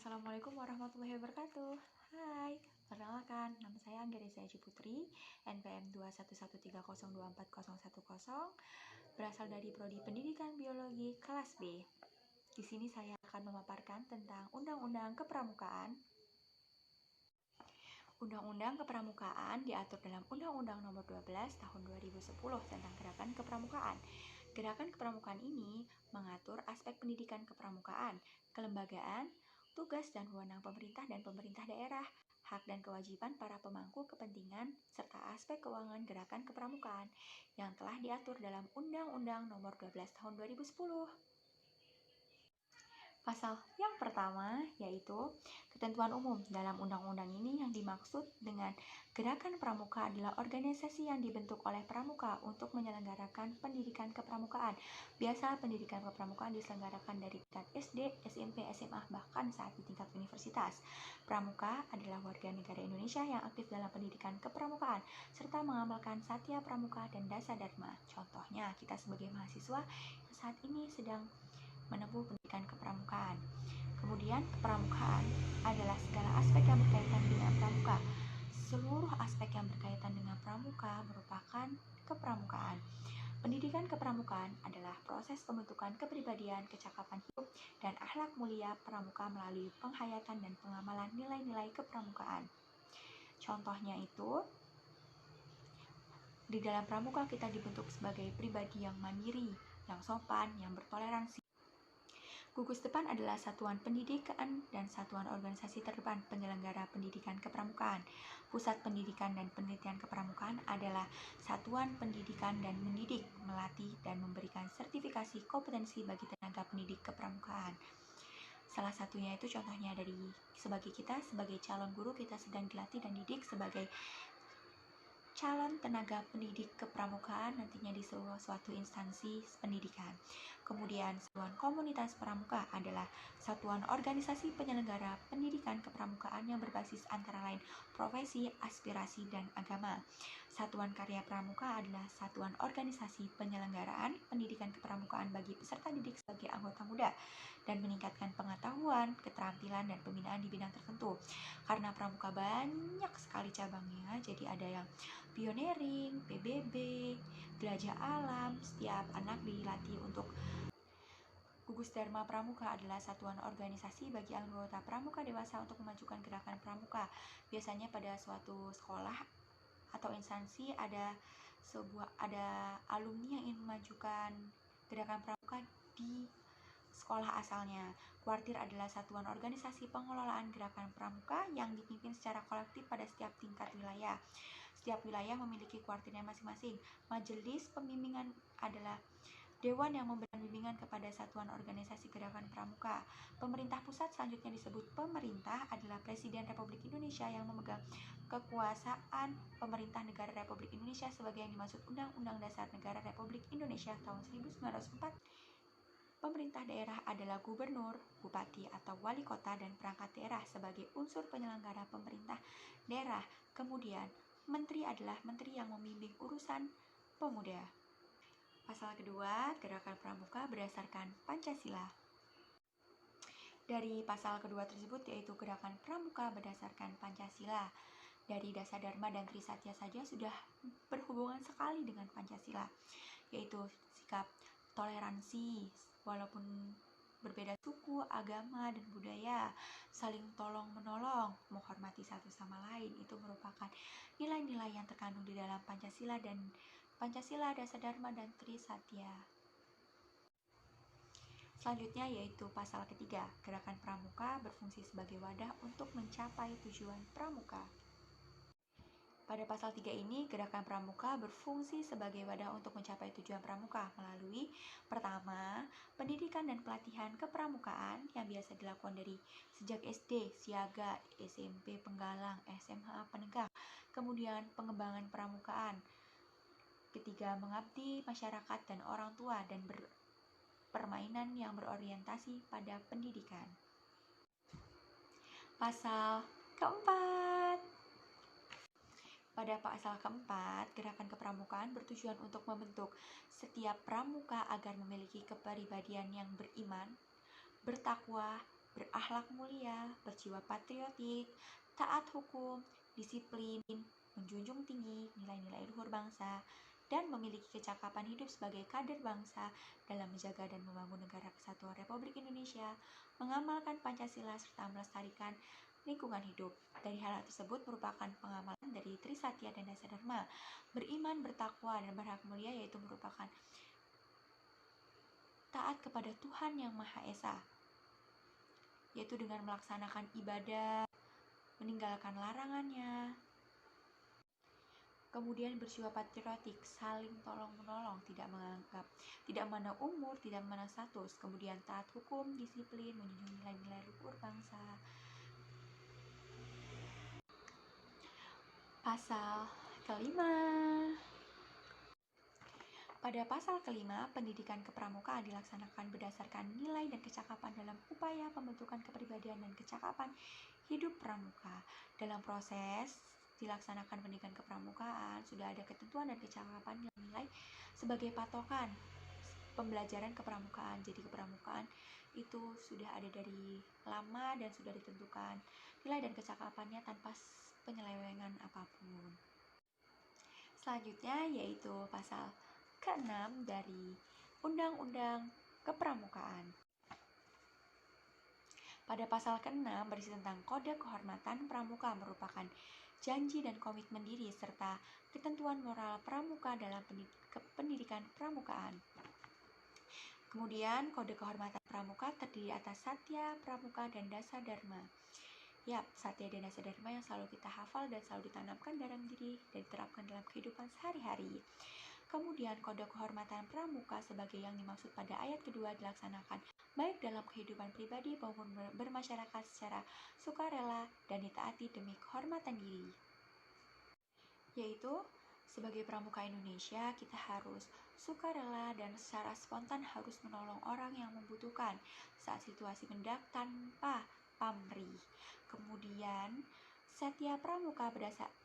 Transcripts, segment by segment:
Assalamualaikum warahmatullahi wabarakatuh. Hai, perkenalkan, nama saya Anggereza Aji Putri, NPM 21130240010, berasal dari Prodi Pendidikan Biologi kelas B. Di sini saya akan memaparkan tentang Undang-Undang Kepramukaan. Undang-Undang Kepramukaan diatur dalam Undang-Undang Nomor 12 Tahun 2010 tentang Gerakan Kepramukaan. Gerakan kepramukaan ini mengatur aspek pendidikan kepramukaan, kelembagaan, tugas dan wewenang pemerintah dan pemerintah daerah, hak dan kewajiban para pemangku kepentingan, serta aspek keuangan gerakan kepramukaan yang telah diatur dalam Undang-Undang Nomor 12 Tahun 2010. Pasal yang pertama yaitu ketentuan umum. Dalam undang-undang ini yang dimaksud dengan gerakan pramuka adalah organisasi yang dibentuk oleh pramuka untuk menyelenggarakan pendidikan kepramukaan. Biasa pendidikan kepramukaan diselenggarakan dari tingkat SD, SMP, SMA, bahkan saat di tingkat universitas. Pramuka adalah warga negara Indonesia yang aktif dalam pendidikan kepramukaan serta mengamalkan Satya Pramuka dan Dasa Dharma. Contohnya, kita sebagai mahasiswa yang saat ini sedang menempuh pendidikan kepramukaan. Kemudian, kepramukaan adalah segala aspek yang berkaitan dengan pramuka. Seluruh aspek yang berkaitan dengan pramuka merupakan kepramukaan. Pendidikan kepramukaan adalah proses pembentukan kepribadian, kecakapan hidup, dan akhlak mulia pramuka melalui penghayatan dan pengamalan nilai-nilai kepramukaan. Contohnya itu, di dalam pramuka kita dibentuk sebagai pribadi yang mandiri, yang sopan, yang bertoleransi. Gugus Depan adalah satuan pendidikan dan satuan organisasi terdepan penyelenggara pendidikan kepramukaan. Pusat Pendidikan dan Penelitian Kepramukaan adalah satuan pendidikan dan mendidik, melatih, dan memberikan sertifikasi kompetensi bagi tenaga pendidik kepramukaan. Salah satunya itu contohnya dari sebagai calon guru, kita sedang dilatih dan didik sebagai calon tenaga pendidik kepramukaan nantinya di suatu instansi pendidikan. Kemudian satuan komunitas pramuka adalah satuan organisasi penyelenggara pendidikan kepramukaan yang berbasis antara lain profesi, aspirasi, dan agama. Satuan karya pramuka adalah satuan organisasi penyelenggaraan pendidikan kepramukaan bagi peserta didik sebagai anggota muda dan meningkatkan pengetahuan, keterampilan, dan pembinaan di bidang tertentu. Karena pramuka banyak sekali cabangnya, jadi ada yang pioneering, PBB, jelajah alam. Setiap anak dilatih untuk Gugus Dharma Pramuka adalah satuan organisasi bagi anggota pramuka dewasa untuk memajukan gerakan pramuka. Biasanya pada suatu sekolah atau instansi ada alumni yang ingin memajukan gerakan pramuka di sekolah asalnya. Kuartir adalah satuan organisasi pengelolaan gerakan pramuka yang dipimpin secara kolektif pada setiap tingkat wilayah. Setiap wilayah memiliki kuartirnya masing-masing. Majelis pembimbingan adalah dewan yang memberikan bimbingan kepada satuan organisasi gerakan pramuka. Pemerintah pusat selanjutnya disebut pemerintah adalah Presiden Republik Indonesia yang memegang kekuasaan pemerintah negara Republik Indonesia sebagai yang dimaksud Undang-Undang Dasar Negara Republik Indonesia tahun 1944. Pemerintah daerah adalah gubernur, bupati, atau wali kota dan perangkat daerah sebagai unsur penyelenggara pemerintah daerah. Kemudian, menteri adalah menteri yang membimbing urusan pemuda. Pasal kedua, gerakan pramuka berdasarkan Pancasila. Dari pasal kedua tersebut yaitu gerakan pramuka berdasarkan Pancasila. Dari Dasa Dharma dan Trisatya saja sudah berhubungan sekali dengan Pancasila, yaitu sikap toleransi walaupun berbeda suku, agama, dan budaya, saling tolong-menolong, menghormati satu sama lain. Itu merupakan nilai-nilai yang terkandung di dalam Pancasila, Dasa Dharma, dan Trisatya. Selanjutnya yaitu pasal ketiga, gerakan pramuka berfungsi sebagai wadah untuk mencapai tujuan pramuka. Pada pasal 3 ini, gerakan pramuka berfungsi sebagai wadah untuk mencapai tujuan pramuka melalui pertama, pendidikan dan pelatihan kepramukaan yang biasa dilakukan dari sejak SD, siaga, SMP, penggalang, SMA, penegak. Kemudian pengembangan pramukaan. Ketiga, mengabdi masyarakat dan orang tua dan permainan yang berorientasi pada pendidikan. Pasal keempat. Pada pasal keempat, gerakan kepramukaan bertujuan untuk membentuk setiap pramuka agar memiliki kepribadian yang beriman, bertakwa, berakhlak mulia, berjiwa patriotik, taat hukum, disiplin, menjunjung tinggi nilai-nilai luhur bangsa, dan memiliki kecakapan hidup sebagai kader bangsa dalam menjaga dan membangun negara kesatuan Republik Indonesia, mengamalkan Pancasila serta melestarikan lingkungan hidup. Dari hal tersebut merupakan pengamalan dari Trisatya dan Dasa Dharma, beriman, bertakwa, dan berhak mulia, yaitu merupakan taat kepada Tuhan Yang Maha Esa, yaitu dengan melaksanakan ibadah, meninggalkan larangannya, kemudian berjiwa patriotik, saling tolong-menolong, tidak menganggap, tidak memandang umur, tidak memandang status, kemudian taat hukum, disiplin, menjunjung nilai-nilai luhur bangsa. Pasal kelima. Pada pasal kelima, pendidikan kepramukaan dilaksanakan berdasarkan nilai dan kecakapan dalam upaya pembentukan kepribadian dan kecakapan hidup pramuka. Dalam proses dilaksanakan pendidikan kepramukaan, sudah ada ketentuan dan kecakapan nilai sebagai patokan pembelajaran kepramukaan. Jadi kepramukaan itu sudah ada dari lama dan sudah ditentukan nilai dan kecakapannya tanpa penyelewengan apapun. Selanjutnya yaitu pasal ke-6 dari Undang-Undang Kepramukaan. Pada pasal ke-6 berisi tentang kode kehormatan pramuka, merupakan janji dan komitmen diri serta ketentuan moral pramuka dalam pendidikan pramukaan. Kemudian kode kehormatan pramuka terdiri atas Satya, Pramuka, dan Dasa Dharma. Yap, Satya dan Dasa Dharma yang selalu kita hafal dan selalu ditanamkan dalam diri dan diterapkan dalam kehidupan sehari-hari. Kemudian kode kehormatan pramuka sebagai yang dimaksud pada ayat kedua dilaksanakan baik dalam kehidupan pribadi maupun bermasyarakat secara sukarela dan ditaati demi kehormatan diri. Yaitu sebagai pramuka Indonesia kita harus sukarela dan secara spontan harus menolong orang yang membutuhkan saat situasi mendak tanpa pamrih. Kemudian Satya Pramuka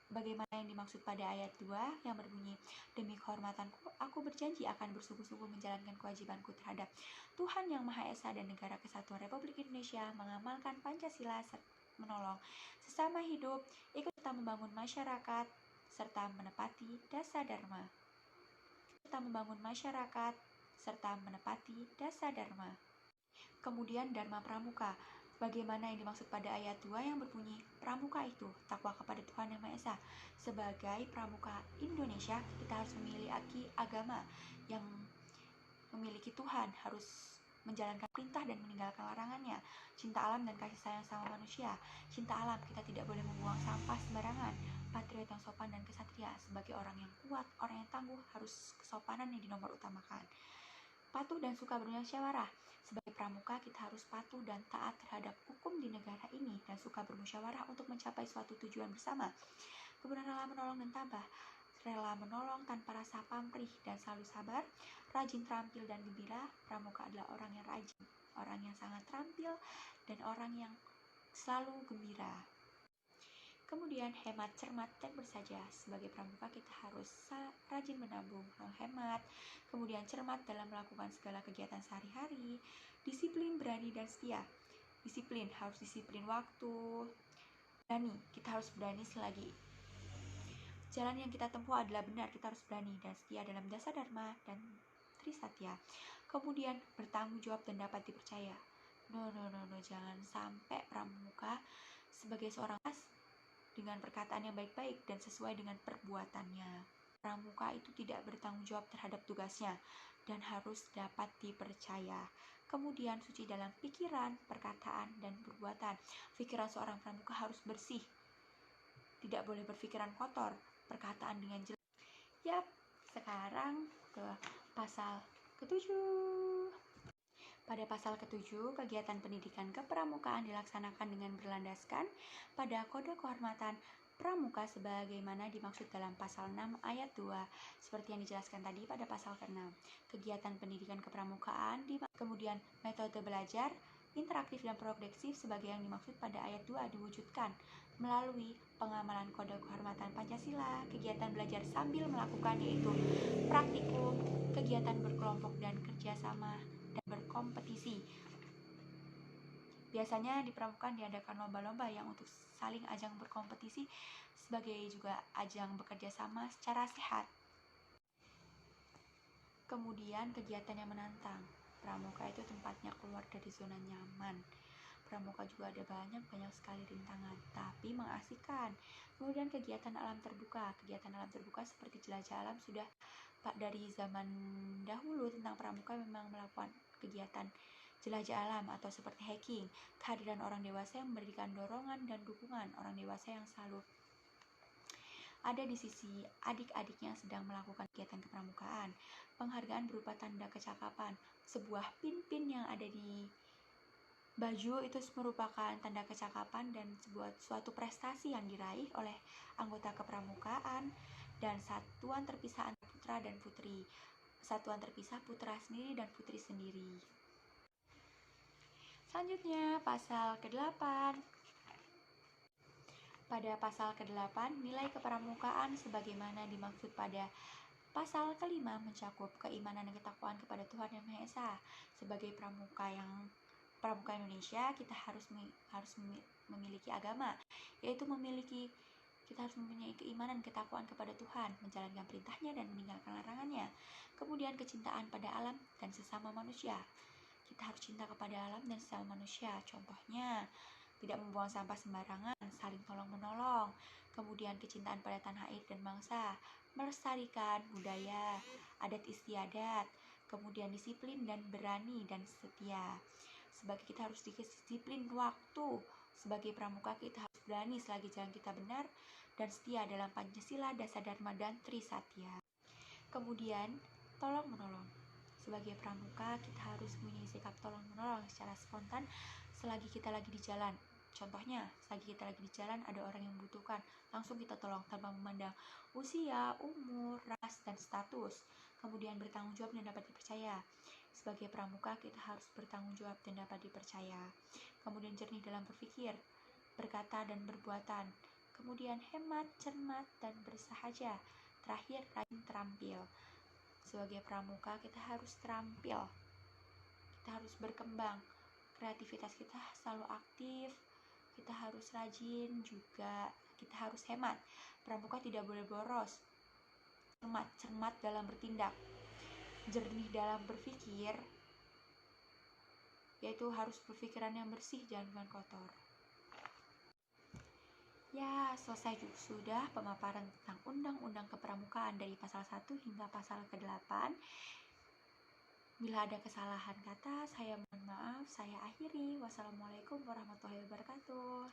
bagaimana yang dimaksud pada ayat 2 yang berbunyi, demi kehormatanku, aku berjanji akan bersungguh-sungguh menjalankan kewajibanku terhadap Tuhan Yang Maha Esa dan Negara Kesatuan Republik Indonesia, mengamalkan Pancasila, menolong sesama hidup, ikut serta membangun masyarakat, serta menepati Dasa Dharma. Kemudian Dharma Pramuka. Bagaimana yang dimaksud pada ayat 2 yang berbunyi, pramuka itu takwa kepada Tuhan Yang Maha Esa. Sebagai pramuka Indonesia, kita harus memiliki agama yang memiliki Tuhan, harus menjalankan perintah dan meninggalkan larangannya, cinta alam dan kasih sayang sama manusia. Cinta alam, kita tidak boleh membuang sampah sembarangan, patriot yang sopan dan kesatria. Sebagai orang yang kuat, orang yang tangguh, harus kesopanan yang dinomor utamakan. Patuh dan suka bermusyawarah. Sebagai pramuka, kita harus patuh dan taat terhadap hukum di negara ini dan suka bermusyawarah untuk mencapai suatu tujuan bersama. Kemudian rela menolong dan tabah. Rela menolong tanpa rasa pamrih dan selalu sabar, rajin, terampil, dan gembira. Pramuka adalah orang yang rajin, orang yang sangat terampil, dan orang yang selalu gembira. Kemudian hemat, cermat, dan bersaja. Sebagai pramuka kita harus rajin menabung, hemat, kemudian cermat dalam melakukan segala kegiatan sehari-hari, disiplin, berani, dan setia. Disiplin, harus disiplin waktu. Berani, kita harus berani selagi jalan yang kita tempuh adalah benar, kita harus berani dan setia dalam Dasa Dharma dan Trisatya. Kemudian bertanggung jawab dan dapat dipercaya. No, jangan sampai pramuka sebagai seorang dengan perkataan yang baik-baik dan sesuai dengan perbuatannya. Pramuka itu tidak bertanggung jawab terhadap tugasnya dan harus dapat dipercaya. Kemudian suci dalam pikiran, perkataan, dan perbuatan. Pikiran seorang pramuka harus bersih, tidak boleh berpikiran kotor, perkataan dengan jelas. Yap, sekarang ke pasal ke-7. Pada pasal ke-7, kegiatan pendidikan kepramukaan dilaksanakan dengan berlandaskan pada kode kehormatan pramuka sebagaimana dimaksud dalam pasal 6 ayat 2 seperti yang dijelaskan tadi pada pasal ke-6. Kegiatan pendidikan kepramukaan kemudian metode belajar interaktif dan progresif sebagai yang dimaksud pada ayat 2 diwujudkan melalui pengamalan kode kehormatan Pancasila, kegiatan belajar sambil melakukan yaitu praktikum, kegiatan berkelompok dan kerjasama dan berkompetisi. Biasanya di pramuka diadakan lomba-lomba yang untuk saling ajang berkompetisi sebagai juga ajang bekerja sama secara sehat. Kemudian kegiatan yang menantang. Pramuka itu tempatnya keluar dari zona nyaman. Pramuka juga ada banyak sekali rintangan, tapi mengasihkan. Kemudian kegiatan alam terbuka. Kegiatan alam terbuka seperti jelajah alam sudah dari zaman dahulu tentang pramuka memang melakukan kegiatan jelajah alam atau seperti hiking. Kehadiran orang dewasa yang memberikan dorongan dan dukungan, orang dewasa yang selalu ada di sisi adik-adiknya yang sedang melakukan kegiatan kepramukaan. Penghargaan berupa tanda kecakapan. Sebuah pin-pin yang ada di baju itu merupakan tanda kecakapan dan suatu prestasi yang diraih oleh anggota kepramukaan dan satuan terpisah antara putra dan putri. Satuan terpisah putra sendiri dan putri sendiri. Selanjutnya, pasal ke-8. Pada pasal ke-8, nilai kepramukaan sebagaimana dimaksud pada pasal ke-5 mencakup keimanan dan ketakwaan kepada Tuhan Yang Maha Esa. Sebagai pramuka Indonesia, kita harus memiliki agama, yaitu kita harus mempunyai keimanan, ketakwaan kepada Tuhan, menjalankan perintahnya dan meninggalkan larangannya. Kemudian kecintaan pada alam dan sesama manusia. Kita harus cinta kepada alam dan sesama manusia. Contohnya, tidak membuang sampah sembarangan, saling tolong-menolong. Kemudian kecintaan pada tanah air dan bangsa, melestarikan budaya, adat istiadat. Kemudian disiplin dan berani dan setia. Sebagai kita harus disiplin waktu. Sebagai pramuka kita harus berani selagi jalan kita benar dan setia dalam Pancasila, Dasar Dharma dan Trisatya. Kemudian tolong-menolong. Sebagai pramuka kita harus mempunyai sikap tolong-menolong secara spontan selagi kita lagi di jalan. Contohnya, selagi kita lagi di jalan ada orang yang membutuhkan, langsung kita tolong tanpa memandang usia, umur, ras, dan status. Kemudian bertanggung jawab dan dapat dipercaya. Sebagai pramuka kita harus bertanggung jawab dan dapat dipercaya. Kemudian jernih dalam berpikir, berkata dan berbuatan. Kemudian hemat, cermat, dan bersahaja. Terakhir, rajin terampil. Sebagai pramuka kita harus terampil. Kita harus berkembang. Kreativitas kita selalu aktif. Kita harus rajin juga. Kita harus hemat. Pramuka tidak boleh boros. Cermat dalam bertindak. Jernih dalam berpikir, yaitu harus berpikiran yang bersih, jangan kotor. Ya, selesai sudah pemaparan tentang Undang-Undang Kepramukaan dari pasal 1 hingga pasal ke-8. Bila ada kesalahan kata, saya mohon maaf. Saya akhiri. Wassalamualaikum warahmatullahi wabarakatuh.